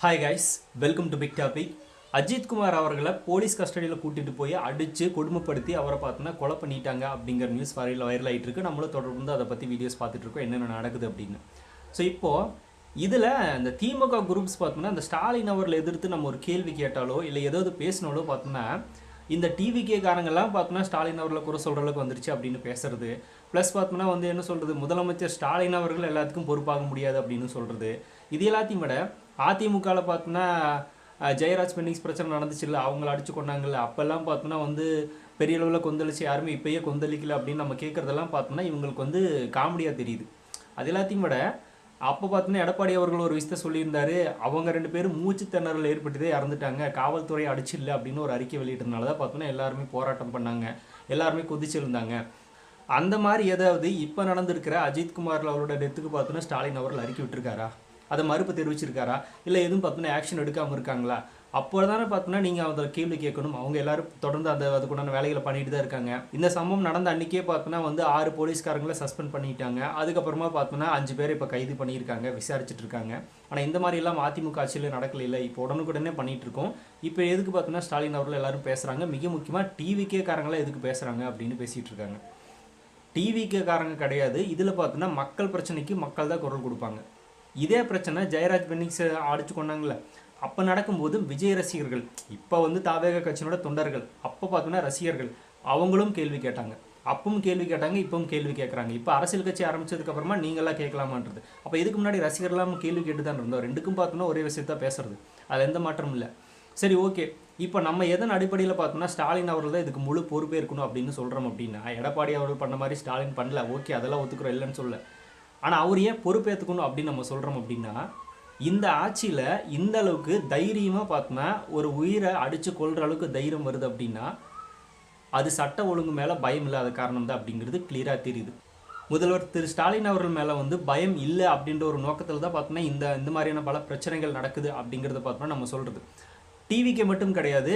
Hi guys, welcome to big topic. Ajith Kumar அவர்களை police கஸ்டடியில் கூட்டிகிட்டு போய் அடித்து கொடுமைப்படுத்தி அவரை பார்த்தோன்னா கொலை பண்ணிட்டாங்க அப்படிங்கிற நியூஸ் வைரல் ஆகிட்டு இருக்கு. நம்மளும் தொடர்ந்து அதை பற்றி வீடியோஸ் பார்த்துட்ருக்கோம், என்னென்ன நடக்குது அப்படின்னு. ஸோ இப்போது இதில் இந்த திமுக குரூப்ஸ் பார்த்தோம்னா இந்த ஸ்டாலின் அவர்களை எதிர்த்து நம்ம ஒரு கேள்வி கேட்டாலோ இல்லை ஏதாவது பேசினாலோ பார்த்தோம்னா இந்த டிவிகே காரங்கெல்லாம் பார்த்தோன்னா ஸ்டாலின் அவர்களை குறை சொல்கிற அளவுக்கு வந்துருச்சு அப்படின்னு பேசுறது. ப்ளஸ் பார்த்தோம்னா என்ன சொல்கிறது, முதலமைச்சர் ஸ்டாலின் அவர்கள் எல்லாத்துக்கும் பொறுப்பாக முடியாது அப்படின்னு சொல்கிறது. இது எல்லாத்தையும் விட அதிமுகவில் பார்த்தோன்னா ஜெயராஜ் பென்னிக்ஸ் பிரச்சனை நடந்துச்சு இல்லை, அவங்கள அடிச்சு கொண்டாங்கல்ல, அப்போல்லாம் பார்த்தோன்னா பெரிய அளவில் கொந்தளிச்சு யாருமே இப்போயே கொந்தளிக்கல அப்படின்னு நம்ம கேட்குறதெல்லாம் பார்த்தோன்னா இவங்களுக்கு காமெடியாக தெரியுது. அது எல்லாத்தையும் விட அப்போ பார்த்தோன்னா எடப்பாடி அவர்கள் ஒரு விஷயத்த சொல்லியிருந்தாரு, அவங்க 2 பேரும் மூச்சு திணறல் ஏற்பட்டுதே இறந்துட்டாங்க, காவல்துறை அடிச்சில்லை அப்படின்னு ஒரு அறிக்கை வெளியிட்டதுனால தான் பார்த்தோன்னா எல்லாருமே போராட்டம் பண்ணாங்க, எல்லாருமே கொதிச்சிருந்தாங்க. அந்த மாதிரி ஏதாவது இப்போ நடந்திருக்கிற அஜித்குமார் அவரோட டெத்துக்கு பார்த்தோன்னா ஸ்டாலின் அவர்கள் அறிக்கை விட்டுருக்காரா, அதை மறுப்பு தெரிவிச்சிருக்காரா, இல்லை எதுவும் பார்த்தோன்னா ஆக்ஷன் எடுக்காமல் இருக்காங்களா? அப்போ தானே பார்த்தோன்னா நீங்கள் அதில் கேள்வி கேட்கணும். அவங்க எல்லாரும் தொடர்ந்து அதுக்குண்டான வேலைகளை பண்ணிட்டு தான் இருக்காங்க. இந்த சம்பவம் நடந்த அன்றைக்கே பார்த்தோன்னா 6 போலீஸ்காரங்களை சஸ்பெண்ட் பண்ணிட்டாங்க. அதுக்கப்புறமா பார்த்தோன்னா 5 பேரை இப்போ கைது பண்ணியிருக்காங்க, விசாரிச்சுட்டு இருக்காங்க. ஆனால் இந்த மாதிரிலாம் அதிமுக ஆட்சியில் நடக்கல. இப்போ உடனுக்குடனே பண்ணிட்டு இருக்கோம். இப்போ எதுக்கு பார்த்தோன்னா ஸ்டாலின் அவர்கள் எல்லாரும் பேசுகிறாங்க, மிக முக்கியமாக டிவிகே காரங்களாம் எதுக்கு பேசுகிறாங்க அப்படின்னு பேசிகிட்டு இருக்காங்க. டிவிகே காரங்க கிடையாது, இதில் பார்த்தோன்னா மக்கள் பிரச்சனைக்கு மக்கள் தான் குரல் கொடுப்பாங்க. இதே பிரச்சனை ஜெயராஜ் பென்னிக்ஸ் அடிச்சு கொண்டாங்களே, அப்போ நடக்கும்போது விஜய் ரசிகர்கள், இப்போ தாவேக கட்சியினோட தொண்டர்கள், அப்போ பார்த்தோன்னா ரசிகர்கள் அவங்களும் கேள்வி கேட்டாங்க. அப்பவும் கேள்வி கேட்டாங்க, இப்பவும் கேள்வி கேட்குறாங்க. இப்போ அரசியல் கட்சி ஆரம்பிச்சதுக்கப்புறமா நீங்களாம் கேட்கலாமான்றது. அப்போ இதுக்கு முன்னாடி ரசிகர்லாம் கேள்வி கேட்டு தான் இருந்தோம். ரெண்டுக்கும் பார்த்தோன்னா ஒரே விஷயத்தான் பேசுறது, அது எந்த மாற்றமும் இல்லை. சரி, ஓகே. இப்போ நம்ம எதன் அடிப்படையில் பார்த்தோம்னா ஸ்டாலின் அவர்கள் தான் இதுக்கு முழு பொறுப்பே இருக்கணும் அப்படின்னு சொல்கிறோம். அப்படின்னா எடப்பாடி அவர்கள் பண்ண மாதிரி ஸ்டாலின் பண்ணல, ஓகே, அதெல்லாம் ஒத்துக்கிறோம், இல்லைன்னு சொல்ல. ஆனால் அவர் ஏன் பொறுப்பேற்றுக்கணும் அப்படின்னு நம்ம சொல்கிறோம் அப்படின்னா, இந்த ஆட்சியில் இந்த அளவுக்கு தைரியமாக பார்த்தோன்னா ஒரு உயிரை அடித்து கொள்கிற அளவுக்கு தைரியம் வருது அப்படின்னா அது சட்ட ஒழுங்கு மேலே பயம் இல்லாத காரணம் தான் அப்படிங்கிறது கிளியராக தெரியுது. முதல்வர் திரு ஸ்டாலின் அவர்கள் மேலே பயம் இல்லை அப்படின்ற ஒரு நோக்கத்தில் தான் பார்த்தோன்னா இந்த மாதிரியான பல பிரச்சனைகள் நடக்குது அப்படிங்கிறத பார்த்தோன்னா நம்ம சொல்கிறது. டிவிக்கே மட்டும் கிடையாது,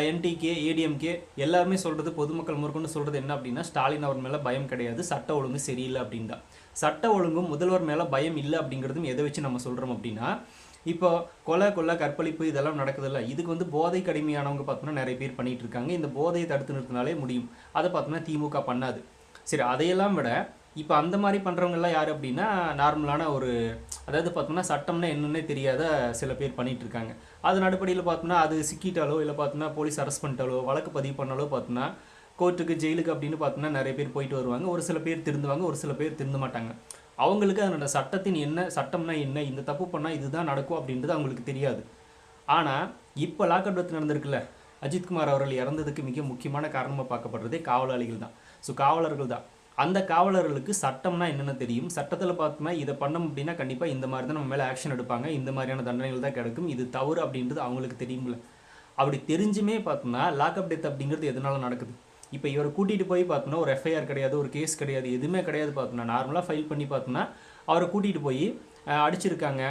என்டிகே, ஏடிஎம்கே எல்லாருமே சொல்கிறது, பொதுமக்கள் முறுக்குன்னு சொல்கிறது என்ன அப்படின்னா ஸ்டாலின் அவர் மேலே பயம் கிடையாது, சட்ட ஒழுங்கு சரியில்லை அப்படின்னு தான். சட்ட ஒழுங்கும் முதல்வர் மேலே பயம் இல்லை அப்படிங்கிறதும் எதை வச்சு நம்ம சொல்கிறோம் அப்படின்னா, இப்போ கொலை கற்பழிப்பு இதெல்லாம் நடக்குதில்ல, இதுக்கு போதை கடுமையானவங்க பார்த்தோன்னா நிறைய பேர் பண்ணிகிட்டு இருக்காங்க. இந்த போதையை தடுத்து நிறுத்தினாலே முடியும். அதை பார்த்தோன்னா திமுக பண்ணாது. சரி, அதையெல்லாம் விட இப்போ அந்த மாதிரி பண்ணுறவங்கெல்லாம் யார் அப்படின்னா நார்மலான அதாவது பார்த்தோம்னா சட்டம்னா என்னன்னே தெரியாத சில பேர் பண்ணிகிட்டு இருக்காங்க. அதன் அடிப்படையில் பார்த்தோம்னா அது சிக்கிட்டாலோ இல்லை பார்த்தோம்னா போலீஸ் அரெஸ்ட் பண்ணிட்டாலோ வழக்கு பதிவு பண்ணாலோ பார்த்தோம்னா கோர்ட்டுக்கு ஜெயிலுக்கு அப்படின்னு பார்த்தோம்னா நிறைய பேர் போயிட்டு வருவாங்க. ஒரு சில பேர் திருந்துவாங்க, ஒரு சில பேர் திருந்த மாட்டாங்க. அவங்களுக்கு அதனோட சட்டம்னா என்ன, இந்த தப்பு பண்ணால் இதுதான் நடக்கும் அப்படின்றது அவங்களுக்கு தெரியாது. ஆனால் இப்போ லாக்அப் டெத் நடந்திருக்குல்ல, அஜித்குமார் அவர்கள் இறந்ததுக்கு மிக முக்கியமான காரணமாக பார்க்கப்படுறதே காவலாளிகள் தான். ஸோ காவலர்கள் தான். அந்த காவலர்களுக்கு சட்டம்னா என்னென்ன தெரியும். சட்டத்தில் பார்த்தோம்னா இதை பண்ணோம் அப்படின்னா கண்டிப்பாக இந்த மாதிரி தான் நம்ம மேலே ஆக்ஷன் எடுப்பாங்க, இந்த மாதிரியான தண்டனைகள் தான் கிடைக்கும், இது தவறு அப்படின்றது அவங்களுக்கு தெரியும்ல. அப்படி தெரிஞ்சுமே பார்த்தோம்னா லாக்அப் டெத் அப்படிங்கிறது எதனால நடக்குது. இப்போ இவரை கூட்டிகிட்டு போய் பார்த்தோம்னா ஒரு எஃப்ஐஆர் கிடையாது, ஒரு கேஸ் கிடையாது, எதுவுமே கிடையாது. பார்த்தோம்னா நார்மலாக ஃபைல் பண்ணி பார்த்தோம்னா அவரை கூட்டிகிட்டு போய் அடிச்சிருக்காங்க,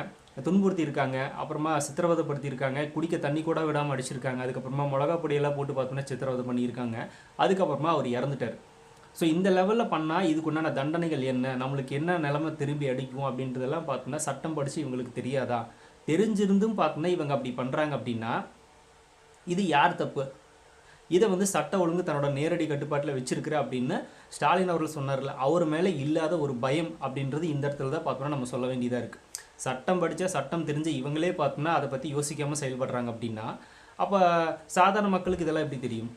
துன்புறுத்தியிருக்காங்க, அப்புறமா சித்திரவதைப்படுத்தியிருக்காங்க, குடிக்க தண்ணி கூட விடாமல் அடிச்சிருக்காங்க, அதுக்கப்புறமா மிளகா பொடியெல்லாம் போட்டு பார்த்தோம்னா சித்திரவதை பண்ணியிருக்காங்க, அதுக்கப்புறமா அவர் இறந்துட்டார். ஸோ இந்த லெவலில் பண்ணால் இதுக்குண்டான தண்டனைகள் என்ன, நம்மளுக்கு என்ன நிலைமை திரும்பி அடிக்கும் அப்படின்றதெல்லாம் பார்த்தோன்னா சட்டம் படித்து இவங்களுக்கு தெரியாதா? தெரிஞ்சிருந்தும் பார்த்தோன்னா இவங்க அப்படி பண்ணுறாங்க அப்படின்னா இது யார் தப்பு? இதை சட்ட ஒழுங்கு தன்னோட நேரடி கட்டுப்பாட்டில் வச்சிருக்கிற அப்படின்னு ஸ்டாலின் அவர்கள் சொன்னார்ல, அவர் மேலே இல்லாத ஒரு பயம் அப்படின்றது இந்த இடத்துல தான் பார்த்தோன்னா நம்ம சொல்ல வேண்டியதாக இருக்குது. சட்டம் படித்தா சட்டம் தெரிஞ்ச இவங்களே பார்த்தோன்னா அதை பற்றி யோசிக்காமல் செயல்படுறாங்க அப்படின்னா அப்போ சாதாரண மக்களுக்கு இதெல்லாம் எப்படி தெரியும்?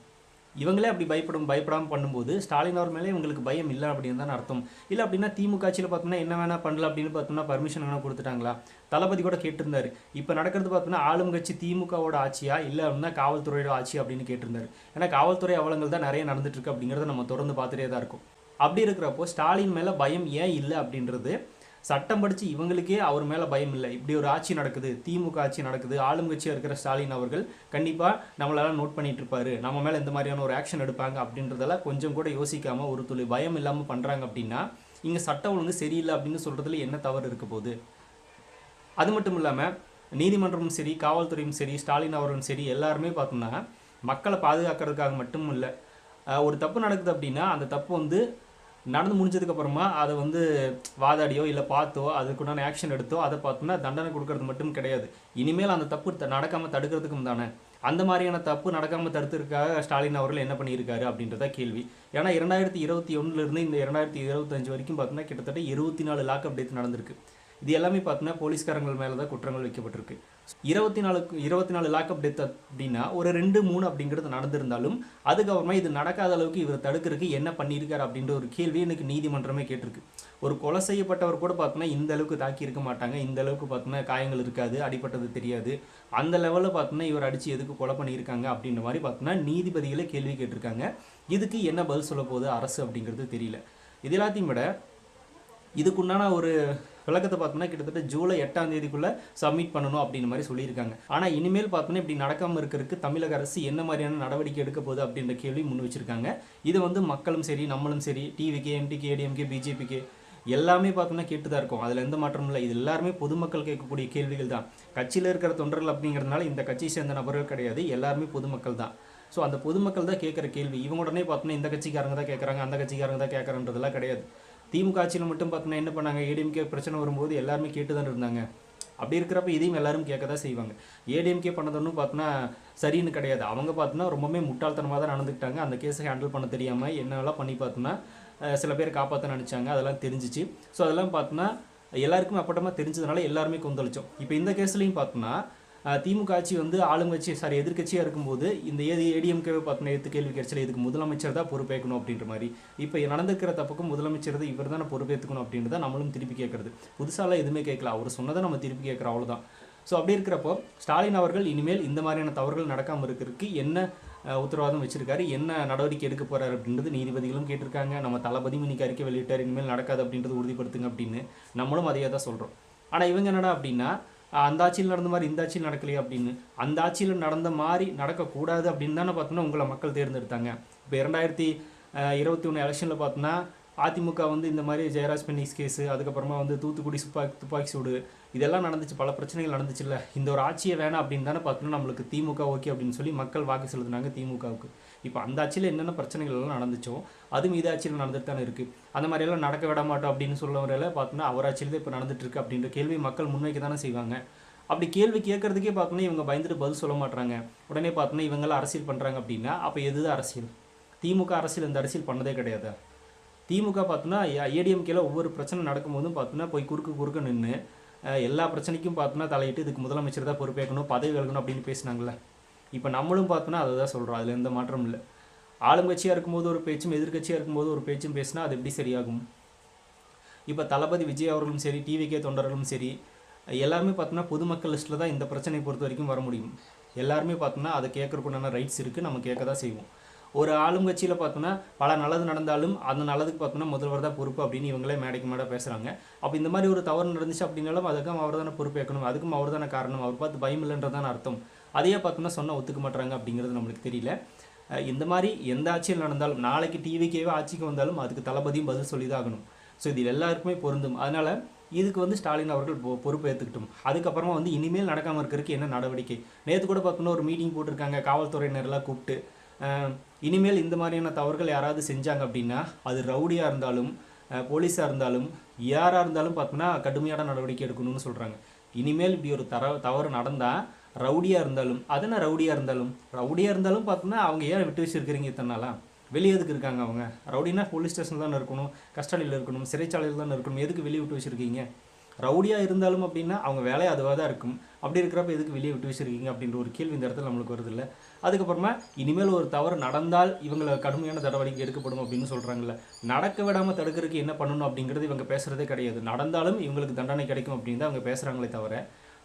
இவங்களே அப்படி பயப்படாமல் பண்ணும்போது ஸ்டாலின் அவர் மேலே இவங்களுக்கு பயம் இல்லை அப்படின்னு தான் அர்த்தம். இல்லை அப்படின்னா திமுக ஆட்சியில் பார்த்தோம்னா என்ன வேணால் பண்ணல அப்படின்னு பார்த்தோம்னா பர்மிஷன் வேணால் கொடுத்துட்டாங்களா? தளபதி கூட கேட்டிருந்தாரு. இப்போ நடக்கிறது பார்த்தோம்னா ஆளும் கட்சி திமுகவோட ஆட்சியா இல்லை அப்படின்னா காவல்துறையோட ஆட்சி அப்படின்னு கேட்டிருந்தாரு. ஏன்னா காவல்துறை அவலங்கள் தான் நிறைய நடந்துட்டு இருக்கு அப்படிங்கிறத நம்ம தொடர்ந்து பார்த்துட்டே தான் இருக்கும். அப்படி இருக்கிறப்போ ஸ்டாலின் மேலே பயம் ஏன் இல்லை அப்படின்றது சட்டம் படித்து இவங்களுக்கே அவர் மேலே பயம் இல்லை. இப்படி ஒரு ஆட்சி நடக்குது, திமுக ஆட்சி நடக்குது, ஆளும் கட்சியாக இருக்கிற ஸ்டாலின் அவர்கள் கண்டிப்பாக நம்மளெல்லாம் நோட் பண்ணிட்டு இருப்பாரு, நம்ம மேலே இந்த மாதிரியான ஒரு ஆக்ஷன் எடுப்பாங்க அப்படின்றதெல்லாம் கொஞ்சம் கூட யோசிக்காமல் ஒரு துளி பயம் இல்லாமல் பண்ணுறாங்க அப்படின்னா இங்கே சட்ட ஒழுங்கு சரியில்லை அப்படின்னு சொல்கிறதுல என்ன தவறு இருக்க போகுது? அது மட்டும் இல்லாமல் நீதிமன்றமும் சரி, காவல்துறையும் சரி, ஸ்டாலின் அவர்களும் சரி எல்லாருமே பார்த்தோம்னா மக்களை பாதுகாக்கிறதுக்காக மட்டும் இல்லை. ஒரு தப்பு நடக்குது அப்படின்னா அந்த தப்பு நடந்து முடிஞ்சதுக்கப்புறமா அதை வந்து வாதாடியோ இல்லை பார்த்தோ அதுக்குண்டான ஆக்ஷன் எடுத்தோ அதை பார்த்தோம்னா தண்டனை கொடுக்கறது மட்டும் கிடையாது. இனிமேல் அந்த தப்பு நடக்காமல் தடுக்கிறதுக்கும் தானே. அந்த மாதிரியான தப்பு நடக்காமல் தடுத்துருக்காக ஸ்டாலின் அவர்கள் என்ன பண்ணியிருக்காரு அப்படின்றத கேள்வி. ஏன்னா 2021 இந்த 2025 வரைக்கும் பார்த்தோன்னா கிட்டத்தட்ட 24 லாக்அப் டெத் நடந்திருக்கு. இது எல்லாமே பார்த்தோன்னா போலீஸ்காரங்கள் மேலே தான் குற்றங்கள் வைக்கப்பட்டிருக்கு. 24 லாக்அப் டெத் அப்படின்னா ஒரு 2-3 அப்படிங்கிறது நடந்திருந்தாலும் அதுக்கப்புறமா இது நடக்காத அளவுக்கு இவர் தடுக்கிறதுக்கு என்ன பண்ணியிருக்காரு அப்படின்ற ஒரு கேள்வி எனக்கு நீதிமன்றமே கேட்டிருக்கு. ஒரு கொலை செய்யப்பட்டவர் கூட பார்த்தோன்னா இந்த அளவுக்கு தாக்கி இருக்க மாட்டாங்க, இந்த அளவுக்கு பார்த்தோன்னா காயங்கள் இருக்காது, அடிப்பட்டது தெரியாது, அந்த லெவலில் பார்த்தோன்னா இவர் அடித்து எதுக்கு கொலை பண்ணியிருக்காங்க அப்படின்ற மாதிரி பார்த்தோன்னா நீதிபதிகளே கேள்வி கேட்டிருக்காங்க. இதுக்கு என்ன பதில் சொல்ல போகுது அரசு அப்படிங்கிறது தெரியல. இது எல்லாத்தையும் விட இதுக்குண்டான ஒரு விளக்கத்தை பார்த்தோம்னா கிட்டத்தட்ட ஜூலை 8ஆம் தேதிக்குள்ளே சப்மிட் பண்ணணும் அப்படின்ற மாதிரி சொல்லியிருக்காங்க. ஆனால் இனிமேல் பார்த்தோன்னா இப்படி நடக்காமல் இருக்கிறதுக்கு தமிழக அரசு என்ன மாதிரியான நடவடிக்கை எடுக்க போகுது அப்படின்ற கேள்வி முன் வச்சிருக்காங்க. இது வந்து மக்களும் சரி நம்மளும் சரி டிவிகே, எம்டிகே, ஏடிஎம்கே, பிஜேபிக்கு எல்லாமே பார்த்தோம்னா கேட்டு தான் இருக்கும். அதில் எந்த மாற்றமும் இல்லை. இது எல்லாருமே பொதுமக்கள் கேட்கக்கூடிய கேள்விகள் தான். கட்சியில் இருக்கிற தொண்டர்கள் அப்படிங்கிறதுனால இந்த கட்சியை சேர்ந்த நபர்கள் கிடையாது, எல்லாருமே பொதுமக்கள் தான். ஸோ அந்த பொதுமக்கள் தான் கேட்குற கேள்வி. இவங்க உடனே பார்த்தோன்னா இந்த கட்சிக்காரங்க தான் கேட்குறாங்க, அந்த கட்சிக்காரங்க தான் கேட்குறன்றதெல்லாம் கிடையாது. திமுக ஆட்சியில் மட்டும் பார்த்தோன்னா என்ன பண்ணாங்க, ஏடிஎம்கே பிரச்சனை வரும்போது எல்லாருமே கேட்டு தான் இருந்தாங்க. அப்படி இருக்கிறப்ப இதையும் எல்லாரும் கேட்க தான் செய்வாங்க. ஏடிஎம்கே பண்ணதுன்னு பார்த்தோன்னா சரின்னு கிடையாது. அவங்க பார்த்தோன்னா ரொம்பவே முட்டாள்தனமாக தான் நடந்துக்கிட்டாங்க. அந்த கேஸை ஹேண்டில் பண்ண தெரியாமல் என்னெல்லாம் பண்ணி பார்த்தோன்னா சில பேர் காப்பாற்ற நினச்சாங்க, அதெல்லாம் தெரிஞ்சிச்சு. ஸோ அதெல்லாம் பார்த்தோன்னா எல்லாருக்குமே அப்பட்டமாக தெரிஞ்சதுனால எல்லாருமே கொந்தளிச்சோம். இப்போ இந்த கேஸ்லையும் பார்த்தோன்னா திமுக ஆட்சி வந்து ஆளுங்கட்சி எதிர்கட்சியாக இருக்கும்போது இந்த ஏடிஎம்கேவை பார்த்தோன்னா எடுத்து கேள்வி கிடைச்சல இதுக்கு முதலமைச்சர் தான் பொறுப்பேற்கணும் அப்படின்ற மாதிரி. இப்போ நடந்துக்கிற தப்புக்கும் முதலமைச்சர் தான் இவர் தான் பொறுப்பேற்றுக்கணும் அப்படின்றத நம்மளும் திருப்பி கேட்குறது. புதுசாலாம் எதுவுமே கேட்கல, அவர் சொன்னதை நம்ம திருப்பி கேட்குறோம், அவ்வளோதான். ஸோ அப்படி இருக்கிறப்போ ஸ்டாலின் அவர்கள் இனிமேல் இந்த மாதிரியான தவறுகள் நடக்காமல் இருக்கிறதுக்கு என்ன உத்தரவாதம் வச்சிருக்காரு, என்ன நடவடிக்கை எடுக்க போறாரு அப்படின்றது நீதிபதிகளும் கேட்டிருக்காங்க. நம்ம தளபதியும் இன்னைக்கு அறிக்கை வெளியிட்டார், இனிமேல் நடக்காது அப்படின்றது உறுதிப்படுத்துங்க அப்படின்னு. நம்மளும் அதையே தான் சொல்கிறோம். ஆனால் இவங்க என்னடா அப்படின்னா அந்த ஆட்சியில் நடந்த மாதிரி இந்த ஆட்சியில் நடக்கலையே அப்படின்னு. அந்த ஆட்சியில் நடந்த மாதிரி நடக்கக்கூடாது அப்படின்னு தானே பார்த்தோன்னா உங்களை மக்கள் தேர்ந்தெடுத்தாங்க. இப்போ 2021 எலெக்ஷனில் பார்த்தோன்னா அதிமுக வந்து இந்த மாதிரி ஜெயராஜ் பென்னிக்ஸ் கேஸு, அதுக்கப்புறமா வந்து தூத்துக்குடி துப்பாக்கி சூடு, இதெல்லாம் நடந்துச்சு, பல பிரச்சனைகள் நடந்துச்சுல்ல. இந்த ஒரு ஆட்சியை வேணாம் அப்படின்னு தானே பார்த்தோன்னா நம்மளுக்கு திமுக ஓகே அப்படின்னு சொல்லி மக்கள் வாக்கு செலுத்தினாங்க திமுகவுக்கு. இப்போ அந்த ஆட்சியில் என்னென்ன பிரச்சனைகள் எல்லாம் நடந்துச்சோ அதுவும் இது ஆட்சியில் நடந்துட்டு தானே இருக்குது. அந்த மாதிரியெல்லாம் நடக்க விட மாட்டோம் அப்படின்னு சொல்ல வரையில பார்த்தோன்னா அவர் ஆட்சியில் தான் இப்போ நடந்துட்டு இருக்கு அப்படின்ற கேள்வி மக்கள் முன்வைக்க தானே செய்வாங்க. அப்படி கேள்வி கேட்கறதுக்கே பார்த்தோன்னா இவங்க பயந்துட்டு பதில் சொல்ல மாட்டாங்க. உடனே பார்த்தோன்னா இவங்கெல்லாம் அரசியல் பண்ணுறாங்க அப்படின்னா அப்போ எதுதான் அரசியல்? திமுக அரசியல் இந்த அரசியல் பண்ணதே கிடையாது. திமுக பார்த்தோன்னா ஏடிஎம்கேல ஒவ்வொரு பிரச்சனை நடக்கும்போதும் பார்த்தோன்னா போய் குறுக்க நின்று எல்லா பிரச்சனைக்கும் பார்த்தோன்னா தலையிட்டு இதுக்கு முதலமைச்சர் தான் பொறுப்பேற்கணும், பதவி விலகணும் அப்படின்னு பேசினாங்களே. இப்போ நம்மளும் பார்த்தோன்னா அதை தான் சொல்கிறோம், அதில் எந்த மாற்றமும் இல்லை. ஆளுங்கட்சியாக இருக்கும்போது ஒரு பேச்சும் எதிர்கட்சியாக இருக்கும்போது ஒரு பேச்சும் பேசினா அது எப்படி சரியாகும்? இப்போ தளபதி விஜய் அவர்களும் சரி, டிவிகே தொண்டர்களும் சரி, எல்லாருமே பார்த்தோன்னா பொதுமக்கள் லிஸ்ட்டில் தான் இந்த பிரச்சனையை பொறுத்த வரைக்கும் வர முடியும். எல்லாருமே பார்த்தோன்னா அதை கேட்கறதுக்குண்டான ரைட்ஸ் இருக்குது, நம்ம கேட்க தான் செய்வோம். ஒரு ஆளுங்கட்சியில் பார்த்தோன்னா பல நல்லது நடந்தாலும் அந்த நல்லதுக்கு பார்த்தோன்னா முதல்வர் தான் பொறுப்பு அப்படின்னு இவங்களே மேடைக்கு மேடை பேசுகிறாங்க. அப்போ இந்த மாதிரி ஒரு தவறு நடந்துச்சு அப்படின்னாலும் அதுக்கும் அவர் தானே பொறுப்பேற்கணும், அதுக்கும் அவர் தானே காரணம், அவர் பார்த்து பயம் இல்லைன்றதான அர்த்தம். அதையே பார்த்தோன்னா சொன்னால் ஒத்துக்க மாட்டாங்க அப்படிங்கிறது நம்மளுக்கு தெரியல. இந்த மாதிரி எந்த ஆட்சியில் நடந்தாலும் நாளைக்கு டிவிக்கேவே ஆட்சிக்கு வந்தாலும் அதுக்கு தளபதியும் பதில் சொல்லி தான் ஆகணும். ஸோ இது எல்லாருக்குமே பொருந்தும். அதனால் இதுக்கு வந்து ஸ்டாலின் அவர்கள் பொறுப்பு ஏற்றுக்கிட்டோம். அதுக்கப்புறமா வந்து இனிமேல் நடக்காமல் இருக்கிறதுக்கு என்ன நடவடிக்கை? நேற்று கூட பார்த்தோன்னா ஒரு மீட்டிங் போட்டிருக்காங்க, காவல்துறையினரெல்லாம் கூப்பிட்டு இனிமேல் இந்த மாதிரியான தவறுகள் யாராவது செஞ்சாங்க அப்படின்னா அது ரவுடியாக இருந்தாலும் போலீஸாக இருந்தாலும் யாராக இருந்தாலும் பார்த்தோன்னா கடுமையான நடவடிக்கை எடுக்கணும்னு சொல்கிறாங்க. இனிமேல் இப்படி ஒரு தவறு நடந்தால் ரவுடியாக இருந்தாலும் பார்த்தோன்னா அவங்க ஏன் விட்டு வச்சுருக்கிறீங்க இத்தனாலாம்? வெளியே எதுக்கு இருக்காங்க அவங்க? ரவுடினா போலீஸ் ஸ்டேஷன் தானே இருக்கணும், கஸ்டடியில் இருக்கணும், சிறைச்சாலையில் தானே இருக்கணும், எதுக்கு வெளியே விட்டு வச்சுருக்கீங்க? ரவுடியாக இருந்தாலும் அப்படின்னா அவங்க வேலையை அதுவாக தான் இருக்கும். அப்படி இருக்கிறப்ப எதுக்கு வெளியே விட்டு வச்சுருக்கீங்க அப்படின்ற ஒரு கேள்வி இந்த இடத்துல நம்மளுக்கு வருது இல்லை. அதுக்கப்புறமா இனிமேல் ஒரு தவறு நடந்தால் இவங்களை கடுமையான நடவடிக்கை எடுக்கப்படும் அப்படின்னு சொல்கிறாங்கல்ல. நடக்க விடாமல் தடுக்கிறதுக்கு என்ன பண்ணணும் அப்படிங்கிறது இவங்க பேசுகிறதே கிடையாது. நடந்தாலும் இவங்களுக்கு தண்டனை கிடைக்கும் அப்படின்னு தான் அவங்க பேசுகிறாங்களே தவிர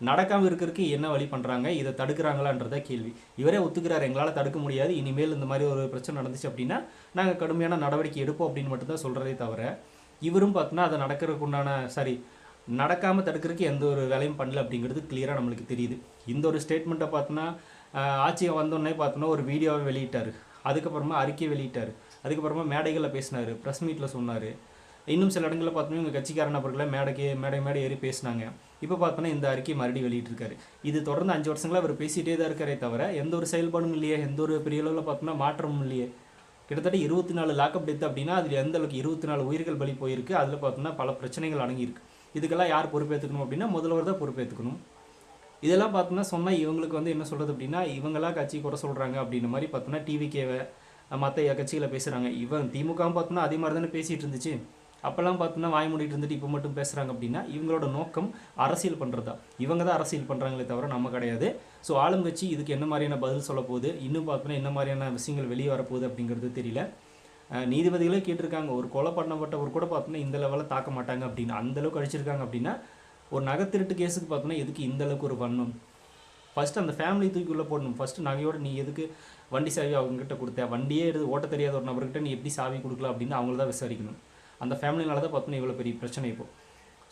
நடக்காமல் இருக்கிறதுக்கு என்ன வழி பண்ணுறாங்க, இதை தடுக்கிறாங்களான்றத கேள்வி. இவரே ஒத்துக்கிறார், எங்களால் தடுக்க முடியாது, இனிமேல் இந்த மாதிரி ஒரு பிரச்சனை நடந்துச்சு அப்படின்னா நாங்கள் கடுமையான நடவடிக்கை எடுப்போம் அப்படின்னு மட்டும்தான் சொல்கிறதே தவிர இவரும் பார்த்தோன்னா அதை நடக்காமல் தடுக்கிறதுக்கு எந்த ஒரு வேலையும் பண்ணல அப்படிங்கிறது கிளியராக நம்மளுக்கு தெரியுது. இந்த ஒரு ஸ்டேட்மெண்ட்டை பார்த்தோன்னா ஆட்சியை வந்தோடனே பார்த்தோன்னா ஒரு வீடியோவை வெளியிட்டார், அதுக்கப்புறமா அறிக்கை வெளியிட்டார், அதுக்கப்புறமா மேடைகளில் பேசினார், ப்ரெஸ் மீட்டில் சொன்னார். இன்னும் சில இடங்களில் பார்த்தோன்னா இவங்க கட்சிக்கார நபர்களை மேடை ஏறி பேசினாங்க. இப்போ பார்த்தோன்னா இந்த அறிக்கை மறுபடியும் வெளியிட்டிருக்காரு. இது தொடர்ந்து 5 வருஷங்களாக அவர் பேசிகிட்டே தான் இருக்காரே தவிர எந்த ஒரு செயல்பாடும் இல்லையே, எந்த ஒரு பெரிய அளவில் பார்த்தோன்னா மாற்றமும் இல்லையே. கிட்டத்தட்ட 24 லாக்அப் டெத் அப்படின்னா அதில் எந்த அளவுக்கு 24 உயிர்கள் பலி போயிருக்கு. அதில் பார்த்தோம்னா பல பிரச்சனைகள் அடங்கியிருக்கு. இதுக்கெல்லாம் யார் பொறுப்பேற்றுக்கணும் அப்படின்னா முதல்வர் தான் பொறுப்பேற்றுக்கணும். இதெல்லாம் பார்த்தோம்னா சொன்னால் இவங்களுக்கு வந்து என்ன சொல்கிறது அப்படின்னா இவங்களாம் கட்சி குறை சொல்கிறாங்க அப்படின்ற மாதிரி பார்த்தோம்னா டிவிகேவை மற்ற கட்சிகளை பேசுகிறாங்க. இவன் திமுகவும் பார்த்தோம்னா அதே மாதிரி தானே பேசிகிட்டு இருந்துச்சு. அப்போல்லாம் பார்த்தோம்னா வாய் மூடிட்டு இருந்துட்டு இப்போ மட்டும் பேசுகிறாங்க அப்படின்னா இவங்களோட நோக்கம் அரசியல் பண்ணுறது தான். இவங்க தான் அரசியல் பண்ணுறாங்களே தவிர நம்ம கிடையாது. ஸோ ஆளுங்கட்சி இதுக்கு என்ன மாதிரியான பதில் சொல்ல போகுது, இன்னும் பார்த்தோம்னா என்ன மாதிரியான விஷயங்கள் வெளியே வரப்போகுது அப்படிங்கிறது தெரியல. நீதிபதிகளே கேட்டிருக்காங்க, ஒரு கொலை பண்ணப்பட்டவர் கூட பார்த்தோம்னா இந்த லெவலில் தாக்க மாட்டாங்க அப்படின்னு அந்தளவுக்கு அடிச்சிருக்காங்க. அப்படின்னா ஒரு நகைத்திருட்டு கேஸுக்கு பார்த்தோம்னா எதுக்கு இந்த அளவுக்கு ஒரு வண்ணம்? ஃபஸ்ட்டு அந்த ஃபேமிலி தூக்கிக்குள்ளே போடணும். ஃபஸ்ட்டு நகையோடு நீ எதுக்கு வண்டி சாவி அவங்ககிட்ட கொடுத்த, வண்டியே எடுத்து ஓட்ட தெரியாத ஒரு நபர்கிட்ட நீ எப்படி சாவி கொடுக்கலாம் அப்படின்னு அவங்கள தான் விசாரிக்கணும். அந்த ஃபேமிலினால தான் பார்த்தோன்னா இவ்வளோ பெரிய பிரச்சனை இப்போ.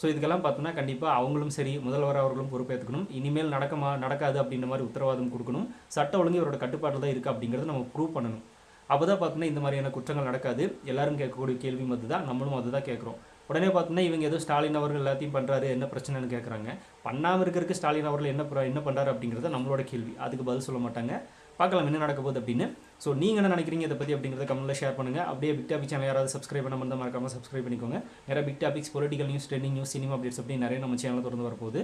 ஸோ இதுக்கெல்லாம் பார்த்தோன்னா கண்டிப்பாக அவங்களும் சரி முதல்வர் அவர்களும் பொறுப்பேற்றுக்கணும். இனிமேல் நடக்காது அப்படின்ற மாதிரி உத்தரவாதம் கொடுக்கணும். சட்ட ஒழுங்கு இவரோட கட்டுப்பாட்டில் தான் இருக்குது அப்படிங்கிறத நம்ம ப்ரூவ் பண்ணணும். அப்போ தான் பார்த்தோன்னா இந்த மாதிரியான குற்றங்கள் நடக்காது. எல்லாரும் கேட்கக்கூடிய கேள்வி அதுதான், நம்மளும் அதுதான் கேட்குறோம். உடனே பார்த்தோன்னா இவங்க ஏதோ ஸ்டாலின் அவர்கள் எல்லாத்தையும் பண்ணுறாரு, என்ன பிரச்சனைன்னு கேட்குறாங்க. பண்ணாமல் இருக்கிறதுக்கு ஸ்டாலின் அவர்கள் என்ன பண்ணுறாரு அப்படிங்கிறத நம்மளோட கேள்வி. அதுக்கு பதில் சொல்ல மாட்டாங்க. பார்க்கலாம் என்ன நடக்க போகுது அப்படின்னு. ஸோ நீங்கள் என்ன நினைக்கிறீங்க இதை பற்றி அப்படிங்கிறத கமெண்ட்டில் ஷேர் பண்ணுங்கள். அப்படியே பிக் டாபிக் சேனல் யாராவது சப்ஸ்கிரைப் பண்ண மறக்காமல் சப்ஸ்கிரைப் பண்ணிக்கோங்க. நிறைய big topics, political news, trending news, cinema updates அப்படி நிறைய நம்ம சேனலில் தொடர்ந்து வரப்போகுது.